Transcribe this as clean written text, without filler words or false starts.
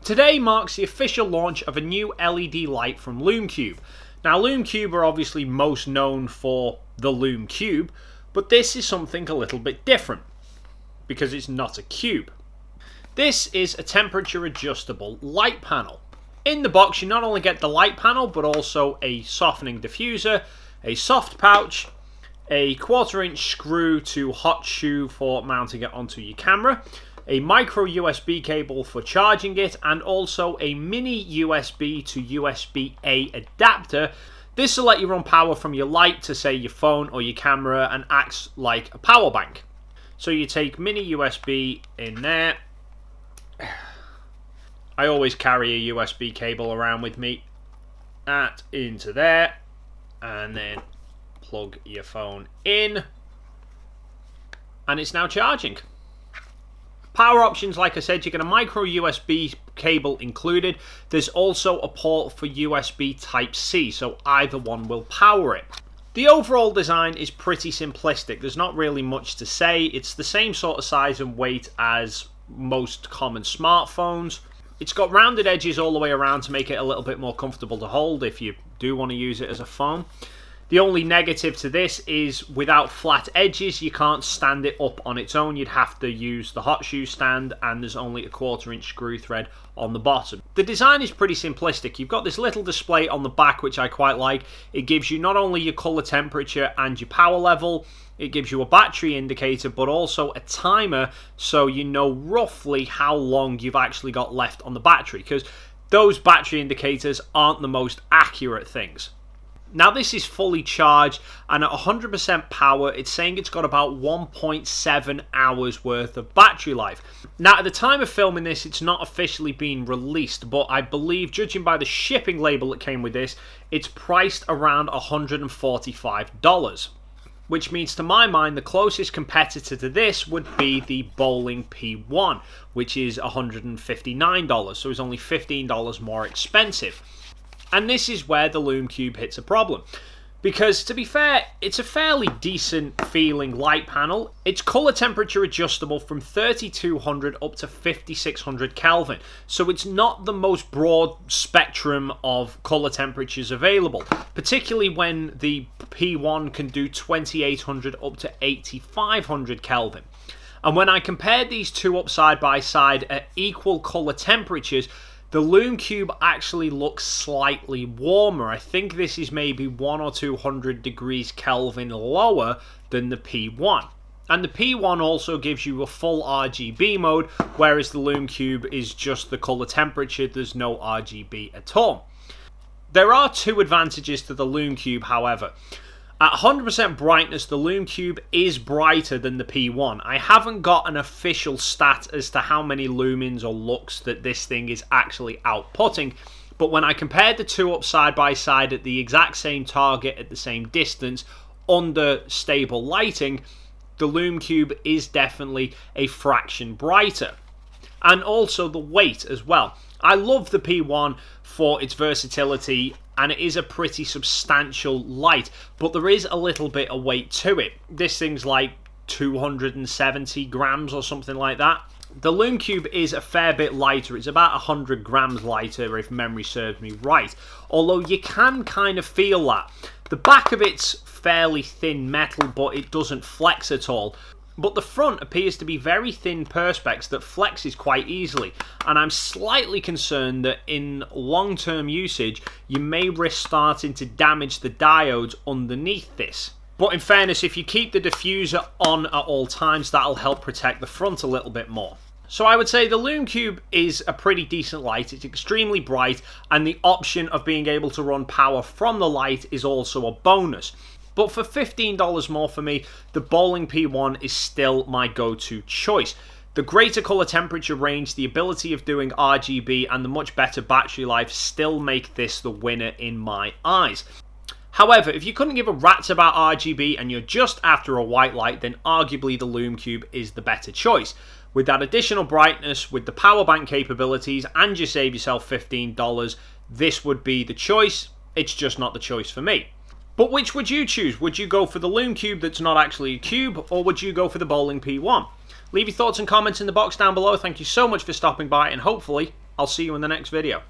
Today marks the official launch of a new LED light from Lume Cube. Now, Lume Cube are obviously most known for the Lume Cube, but this is something a little bit different because it's not a cube. This is a temperature adjustable light panel. In the box, you not only get the light panel, but also a softening diffuser, a soft pouch, a 1/4 inch screw to hot shoe for mounting it onto your camera, a micro USB cable for charging it, and also a mini USB to USB-A adapter. This will let you run power from your light to, say, your phone or your camera, and acts like a power bank. So you take mini USB in there. I always carry a USB cable around with me. That into there, and then plug your phone in, and it's now charging. Power options, like I said, you get a micro USB cable included. There's also a port for USB Type-C, so either one will power it. The overall design is pretty simplistic. There's not really much to say. It's the same sort of size and weight as most common smartphones. It's got rounded edges all the way around to make it a little bit more comfortable to hold if you do want to use it as a phone. The only negative to this is without flat edges, you can't stand it up on its own. You'd have to use the hot shoe stand, and there's only a 1/4 inch screw thread on the bottom. The design is pretty simplistic. You've got this little display on the back, which I quite like. It gives you not only your color temperature and your power level, it gives you a battery indicator, but also a timer, so you know roughly how long you've actually got left on the battery, because those battery indicators aren't the most accurate things. Now, this is fully charged, and at 100% power, it's saying it's got about 1.7 hours worth of battery life. Now, at the time of filming this, it's not officially been released, but I believe, judging by the shipping label that came with this, it's priced around $145, which means, to my mind, the closest competitor to this would be the Bowling P1, which is $159, so it's only $15 more expensive. And this is where the Lume Cube hits a problem. Because, to be fair, it's a fairly decent feeling light panel. It's colour temperature adjustable from 3200 up to 5600 Kelvin. So it's not the most broad spectrum of colour temperatures available. Particularly when the P1 can do 2800 up to 8500 Kelvin. And when I compared these two up side by side at equal colour temperatures, the Lume Cube actually looks slightly warmer. I think this is maybe 100 or 200 degrees Kelvin lower than the P1. And the P1 also gives you a full RGB mode, whereas the Lume Cube is just the color temperature. There's no RGB at all. There are two advantages to the Lume Cube, however. At 100% brightness, the Lume Cube is brighter than the P1. I haven't got an official stat as to how many lumens or lux that this thing is actually outputting, but when I compared the two up side by side at the exact same target at the same distance under stable lighting, the Lume Cube is definitely a fraction brighter. And also the weight as well. I love the P1 for its versatility, and it is a pretty substantial light, but there is a little bit of weight to it. This thing's like 270 grams or something like that. The Lume Cube is a fair bit lighter. It's about 100 grams lighter if memory serves me right, although you can kind of feel that. The back of it's fairly thin metal, but it doesn't flex at all. But the front appears to be very thin perspex that flexes quite easily, and I'm slightly concerned that in long-term usage you may risk starting to damage the diodes underneath this. But in fairness, if you keep the diffuser on at all times, that'll help protect the front a little bit more. So I would say the Lume Cube is a pretty decent light. It's extremely bright, and the option of being able to run power from the light is also a bonus. But for $15 more for me, the Bowling P1 is still my go-to choice. The greater colour temperature range, the ability of doing RGB, and the much better battery life still make this the winner in my eyes. However, if you couldn't give a rat's about RGB and you're just after a white light, then arguably the Lume Cube is the better choice. With that additional brightness, with the power bank capabilities, and you save yourself $15, this would be the choice. It's just not the choice for me. But which would you choose? Would you go for the Lume Cube that's not actually a cube, or would you go for the Bowling P1? Leave your thoughts and comments in the box down below. Thank you so much for stopping by, and hopefully I'll see you in the next video.